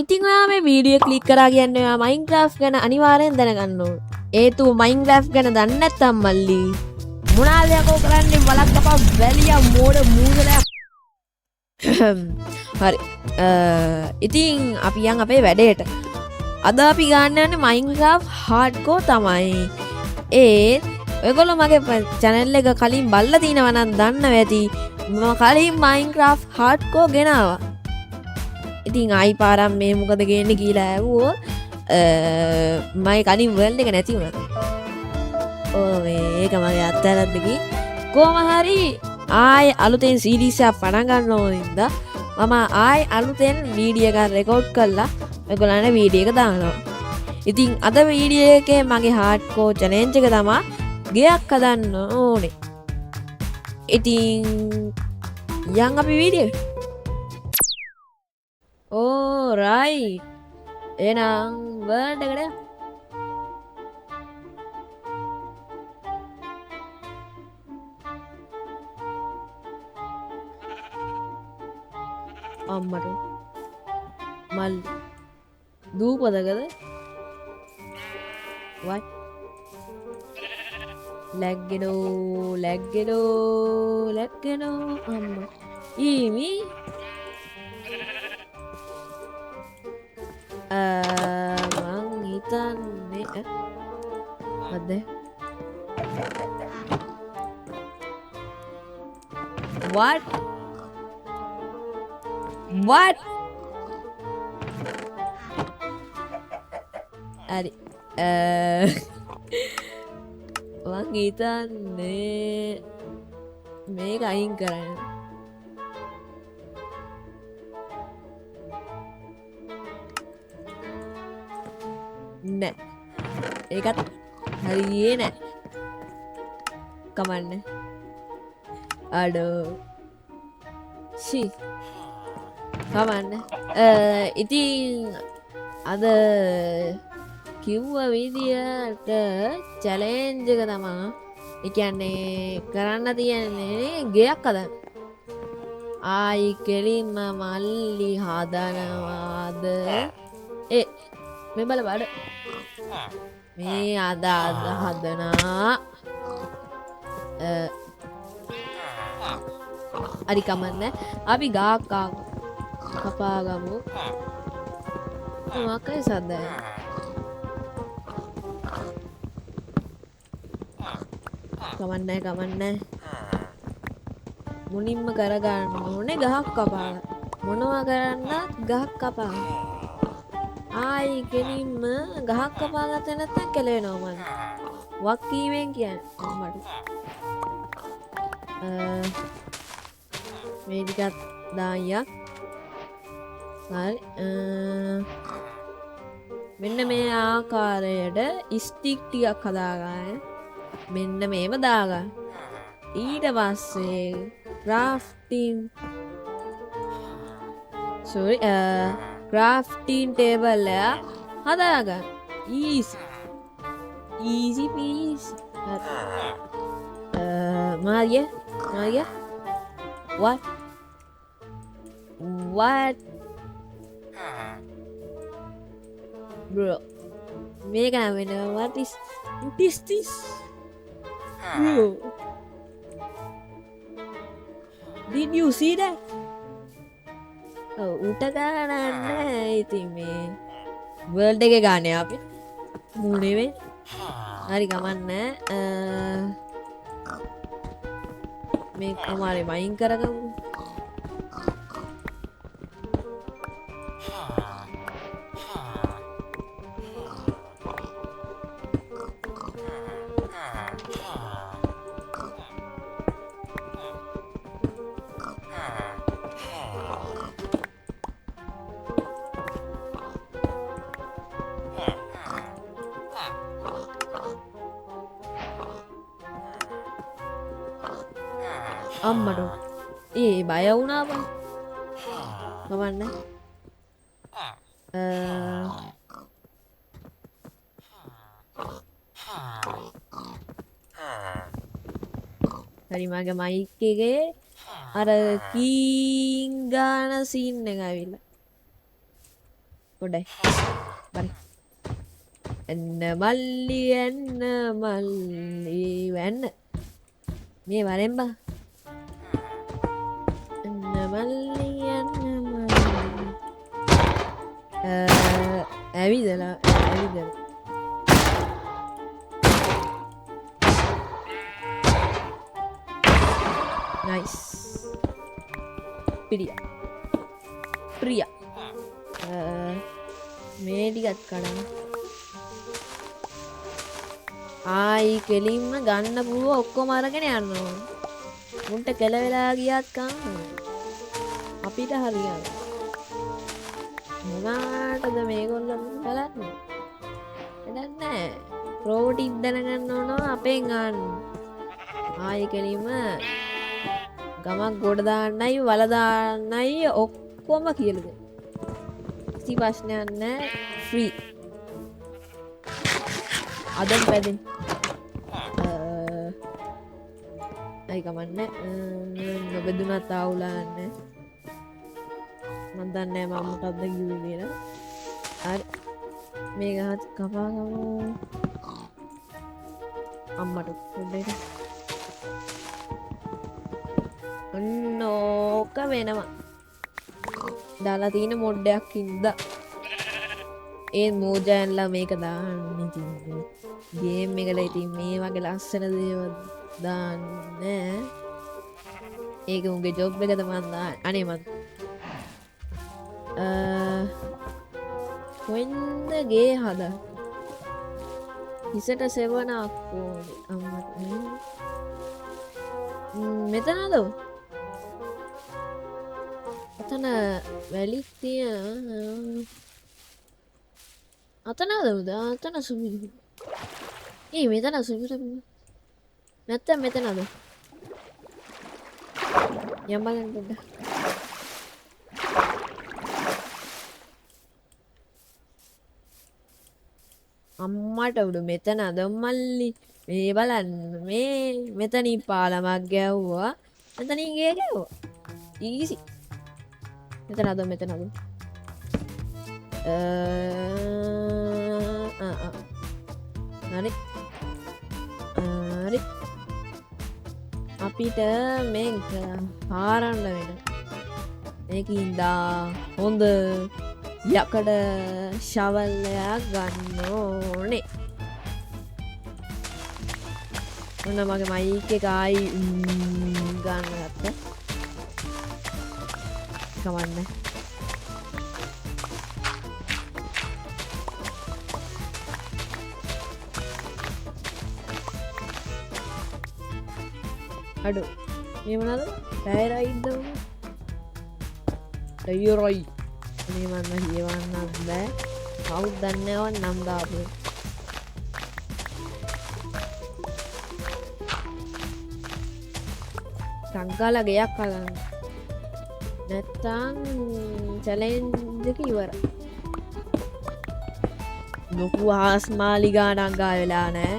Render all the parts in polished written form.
ඉතින් ඔයා මේ වීඩියෝ ක්ලික් කරා කියන්නේ ඔයා Minecraft ගැන අනිවාර්යෙන් දැනගන්න ඕන. ඒතු Minecraft ගැන දන්නේ නැත්තම් මල්ලි මොනාද යකෝ කරන්නේ බලක් කපා වැලියා මෝඩ මූදලයා. හරි. ඉතින් අපි යන් අපේ වැඩේට. අද අපි ගන්න යන්නේ Minecraft hardcore තමයි. ඔයගොල්ලෝ මගේ channel එක කලින් බලලා තිනව නම් දන්නව ඇති. මම කලින් Minecraft hardcore ගෙනාවා. ඉතින් ආයි පාරම් මේ මොකද ගේන්නේ කියලා ඇහුවෝ මයි කලින් වර්ල්ඩ් එක නැති වුණා. මේක මගේ අත්තරද්දකි. කොහොම හරි ආයි අලුතෙන් සීරීස් එකක් පටන් ගන්න ඕනින්ද මම ආයි අලුතෙන් වීඩියෝ එකක් රෙකෝඩ් කරලා ඔයගොල්ලන්ට වීඩියෝ එක දානවා. ඉතින් අද වීඩියෝ එකේ මගේ හાર્ඩ්කෝර් චැලෙන්ජ් එක තමයි ගෙයක් හදන්න ඕනේ. ඉතින් යන් අපි වීඩියෝ right. එහෙනම් වර්ල්ඩ් එකට අම්මට මල් දූපදකද what ලැග්ගෙනෝ අම්ම ඊමි මං හිතන්නේ මොකද්ද what හරි මං හිතන්නේ මේක අයින් කරන්න නෑ ඒකත් හරියේ නෑ කමන්න අඩෝ ෂී කමන්න ඉතින් අද කිව්ව විදියට චැලෙන්ජ් එක තමා ඒ කියන්නේ කරන්න තියන්නේ ගෙයක් හදන්න ආයි කෙලින්ම මල්ලි හදනවාද මේ බල බඩ මේ අද හදනා හරි කමන්න අපි ගාක් කපාගමු මොකයි සද්දය කමන්න මුනින්ම කරගන්න ඕනේ ගහක් කපාගන්න මොනවා කරන්න ගහක් කපාගන්න ආයි කෙලින්ම ගහක් කපාගත්ත නැත්නම් කෙලවෙනවා මං වක් කීවෙන් කියන්නේ අම්මට මේ ටිකත් දායියක් හරි මෙන්න මේ ආකාරයට ස්ටික් ටිකක් හදාගන්න මෙන්න මේව දාගන්න ඊට පස්සේ ක්‍රාෆ්ටින් ටේබල් එක හදාගන්න easy peasy මාරිය what bro මේක නම් වෙන what is this bro did you see that උට ගානන්න ඉතින් මේ වර්ල්ඩ් එක ගානේ අපි මූනෙවේ හරි ගමන්න මේ අමාරේ වයින් කරගමු අම්මට බය වුණා බං කමන්න හරි මගේ මයික් එකේ අර කීං ගාන සීන් එක ඇවිල්ලා පොඩ්ඩයි බරි එන්න මල්ලි එන්න මල්ලි වෙන්න මේ වරෙන් බා එන්න මල්ලි එන්න මල්ලි ඇවිදලා nice Priya මේ ටිකත් කඩන්න ආයි කෙලින්ම ගන්න පුළුව ඔක්කොම අරගෙන යන්න ඕන මුන්ට කෙල වෙලා ගියත් කන්න අපිට හරියන්න මොනාටද මේගොල්ලෝ බලන්නේ වැඩක් නෑ ප්‍රෝටින් දැනගන්න ඕන අපෙන් ගන්න ආයි කෙලින්ම ගමක් ගොඩ දාන්නයි වල දාන්නයි ඔක්කොම කියලාද කිසි ප්‍රශ්නයක් නැහැ ෆ්‍රී අදන් පැදෙන් අයි කමන්නේ නොබෙදුනත් ආවුලාන්න මන් දන්නේ මම මොකක්ද කිව්වේ කියලා හරි මේක හත් කපාගමු අම්මට පොඩ්ඩක් ඕක වෙනවා දාලා තියෙන මොඩ්ඩයක් ඉඳලා ඒ මෝජයන්ලා මේක දාන්න ඉතින් ගේම් එකට ඉතින් මේ වගේ ලස්සන දේවල් දාන්න ඒක උන්ගේ ජොබ් එකද මන් දාන්න අනේ මන් කොහෙන්ද ගේ හදා හිසට සෙවණක් ඕනේ අම්මට මෙතනද අතන වැලික් තියෙන අතනද අතන සුමිදු මෙතන සුමිදු නැත්තම් මෙතනද යම් බලන්න පොඩ්ඩක් අම්මට උඩ මෙතනද මල්ලි මේ බලන්න මේ මෙතනින් පාලමක් ගැව්වා මෙතනින් ගේ ගැව්වා ඊසි මෙතනද හරි අපිට මේක හාරන්න වෙන මේකින්දා හොඳ යකඩ ශවල්ලයක් ගන්න ඕනේ ඔන්න මගේ මයික් එක ආයි ගන්න ගත්ත කමන්න අඩු මේ මොනවද ටයරයිඩ් ටයරයි මේ මන්න කියවන්නත් බෑ කවුද දන්නේ නැව නම් දාපු සංකාලා ගයක් අලන්න නැත්තම් චැලෙන්ජ් එක ඉවරයි ලොකු ආස්මාලිගා නංගා වෙලා නෑ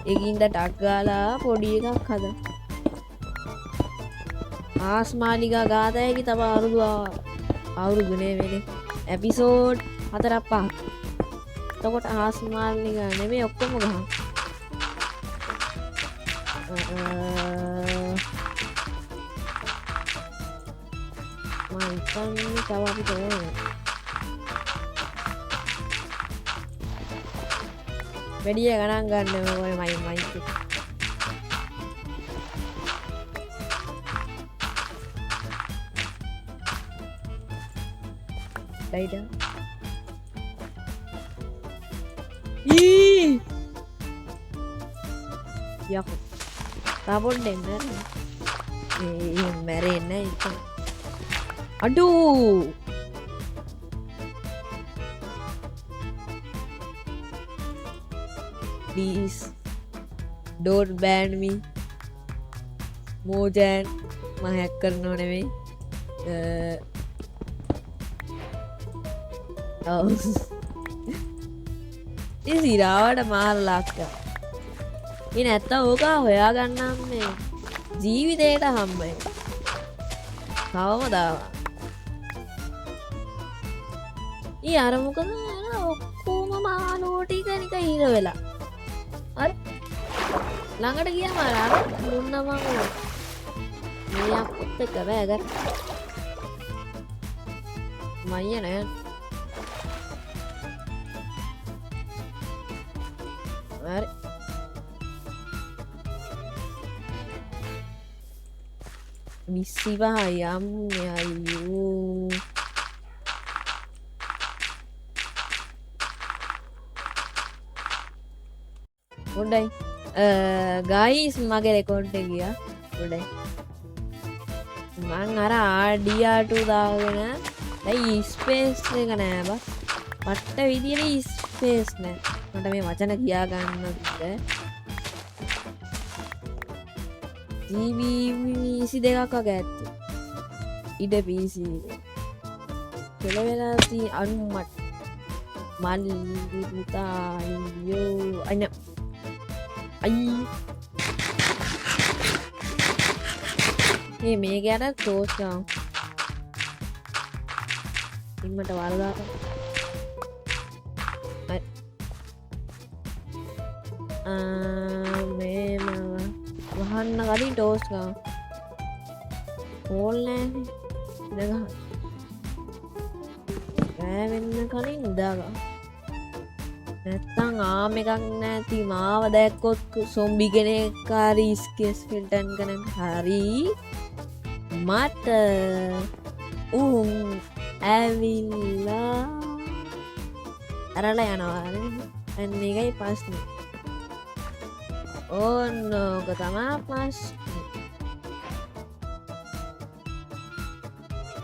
ඒකින්ද ටක් ගාලා පොඩි එකක් හදන්න ආස්මාලිගා ගාතයකි තව අවුරුදුනේ වෙන එපිසෝඩ් 4-5 එතකොට ආස්මාලිගා නෙමෙයි ඔක්කොම ගහන්න මං තව අපිට වැඩිය ගණන් ගන්න ඕනේ mic later. Yok. Tabon dengar. Merena itu. Aduh. Please don't ban me. Mojan මම හැක් කරනව නෙමෙයි. ඉතින් සිරාවට මාර ලක්ක. ඉතින් නැත්තම් ඕක හොයාගන්නම් මේ ජීවිතේට හම්බයි. කවමදාව. ඒ අර මොකද ඔක්කොම මානෝ ටික නික ඊර වෙලා අර ළඟට ගියාම අර දුන්නම මේ අපුත් එක බෑ කර මයිය නෑ හරි මිස්සිවා යම් අයියෝ හොඳයි ගයිස් මගේ රෙකෝඩ් එක ගියා හොඳයි මං අර ආඩියාටු දාගෙන දැන් ස්පේස් එක නෑ බා පට්ට විදියට ස්පේස් නෑ මට මේ වචන කියා ගන්නද GB 22ක් වගේ ඇත්තේ ඉඩ PC කෙල වෙලා තියෙන අනුමත් මල්ලි පුතා අයියෝ අන්න අයි මේක යට ටෝස් ගාමු ඉන්නට වල්ලා මේම වහන්න කලින් ටෝස් ගාමු ඕල් නෑ රෑ වෙන්න කලින් උදාගා නැත්තං ආම එකක් නැති මාව දැක්කොත් සොම්බි කෙනෙක් හරි ස්කේස් ෆිල්ටන් කන හරි මට ඇවිල්ලා අරලා යනවා අන්න එකයි ප්‍රශ්නේ ඕනෝක තමා ප්‍රශ්නේ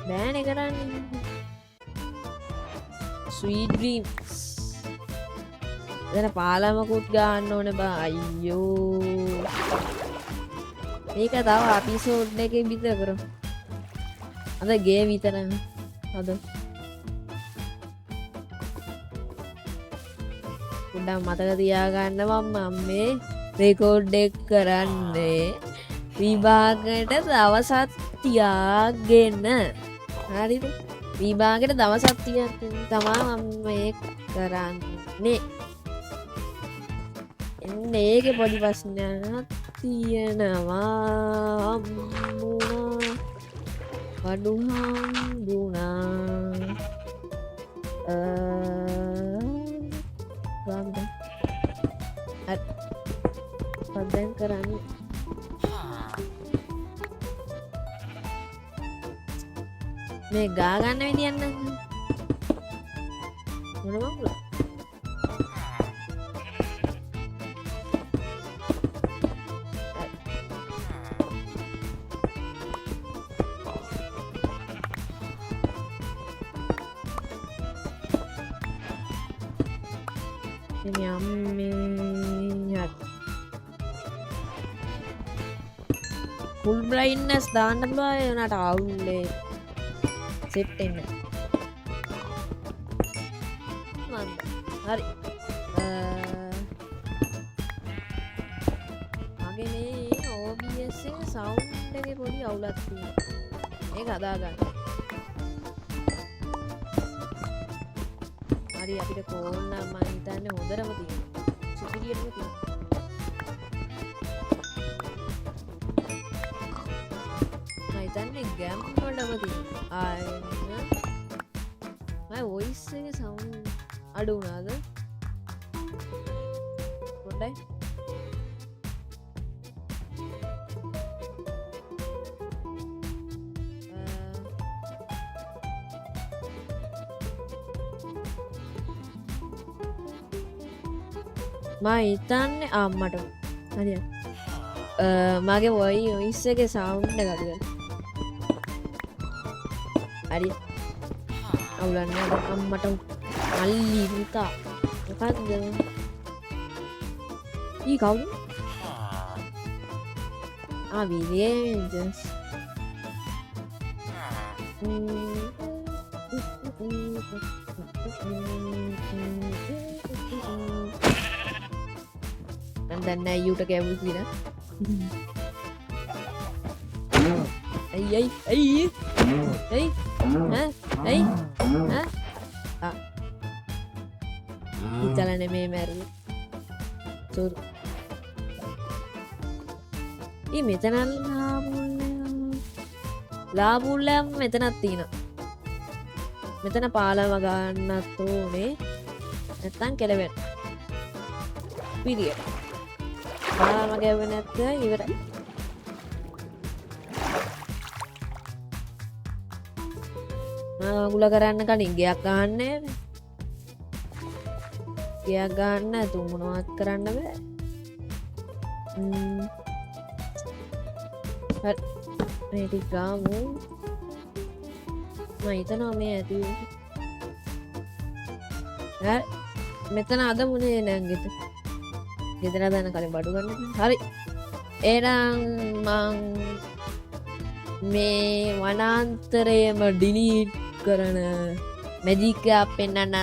බෑනේ කරන්නේ ස්වීට් ඩ්‍රීම්ස් දැන් පාලමකුත් ගන්න ඕනේ බා අයියෝ මේක තව එපිසෝඩ් එකේ විතර කරමු අද ගේ විතර අද උඩ මතක තියාගන්න මම මේ රෙකෝඩ් එක කරන්නේ විභාගයට දවසක් තියාගෙන හරිද විභාගයට දවසක් තියාගෙන තමයි මම මේ කරන්නේ එන්නේ ඒකේ පොඩි ප්‍රශ්නයක් තියෙනවා අම්මුණා වඩු හම්බුණා දැන් කරන්නේ මේ ගා ගන්න විදියක් නැහැ මොනවද full brightness දාන්න බෑ උනාට අවුල්ලේ සෙට් වෙන්න හරි මගේ මේ OBS එකේ සවුන්ඩ් එකේ පොඩි අවුලක් තියෙනවා ඒක හදාගන්න හරි අපිට කෝල් නම් මම හිතන්නේ හොඳටම තියෙනවා සුපිරියටම තියෙනවා තන්නේ ගැම් වලම තියෙනවා ආයෙත් මම වොයිස් එකේ සවුන්ඩ් අඩු වුණාද පොඩ්ඩයි මම හිතන්නේ අම්මට හරියට මගේ වොයිස් එකේ සවුන්ඩ් එක අඩු වෙලා හරි අවුලන්නේ අම්මට මල්ලි පුතා මොකක්ද ඊ කවුද විලියම්ස් දැන් අයියට කැවුල් කියලා අයි හිතලා නෙමේ මැරුවේ. සෝරි. ඊ මෙතන ලාබුල්ලම් මෙතනක් තියෙනවා. මෙතන පාලම ගන්නත් ඕනේ. නැත්තම් කෙලවෙන්න. පිරිය. පාලම ගැවෙන්නේ නැත්නම් ඉවරයි. මගුල කරන්න කලින් ගයක් ගහන්නේ ගයක් ගන්න තුන් මොනවත් කරන්න බෑ. මේ ටික ගාමු. මම හිතනවා මේ ඇති මෙතන අද මුනේ නංගෙත ගෙදර දාන කලින් බඩු ගන්න. හරි එහෙනම් මං මේ වනාන්තරයම ඩිලීට් කරන මැජික් එකක් පෙන්නන්න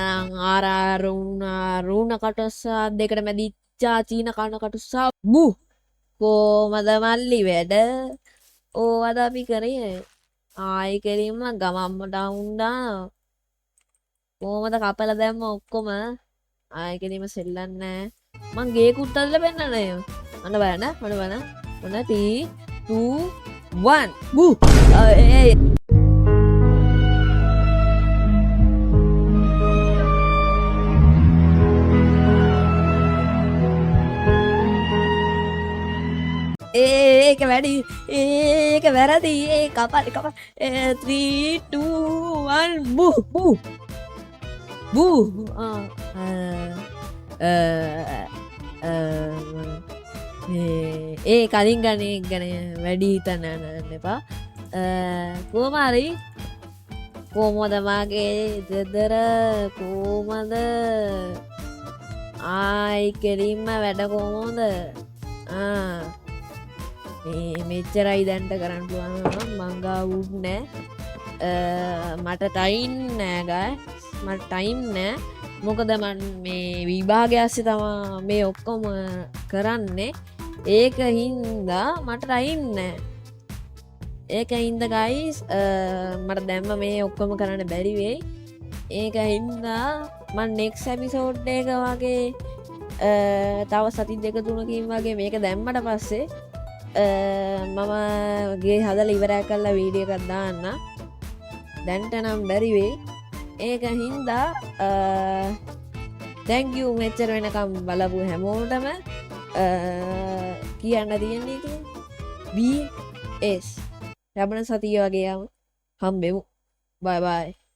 රුණ කටුස්සා දෙකට මැදිච්චා චීන කන කටුස්සා බු කොහමද මල්ලි වැඩ ඕවද අපි කරේ ආයි කෙලින්ම ගමම්ම ඩවුන්ඩා කොහමද කපලා දැම්ම ඔක්කොම ආයි කෙලින්ම සෙල්ලන්නේ මං ගේ කුට්ටල්ල පෙන්නන්නේ අන්න බලන්න මොන 3 2 1 බු ඒ ඒක වැඩි ඒක වැරදි ඒ කපල් 3 2 1 බු බු බු ඒ කලින් ගනේ ගැන වැඩි හිතන්න එපා. කොහොමරි කොහොමද මගේ ගෙදර කොහොමද ආයි කෙලින්ම වැඩ කොහොමද මෙච්චරයි දැන්ට කරන්න පුළුවන් මංගා වුඩ් නෑ මට ටයිම් නෑ ගයිස් මට ටයිම් නෑ මොකද මන් මේ විභාගය ASCII තමා මේ ඔක්කොම කරන්නේ ඒක හින්දා මට ටයිම් නෑ ඒක හින්දා ගයිස් මට දැම්ම මේ ඔක්කොම කරන්න බැරි වෙයි ඒක හින්දා මන් නෙක්ස්ට් එපිසෝඩ් එක වගේ තව සති දෙක තුනකින් වගේ මේක දැම්මට පස්සේ මම ගේ හදලා ඉවරයක් කරලා වීඩියෝ එකක් දාන්න දැන්ට නම් බැරි වෙයි ඒක හින්දා thank you මෙච්චර වෙනකම් බලපු හැමෝටම කියන්න තියෙන්නේ BS ලැබෙන සතිය වගේ හම්බෙමු bye bye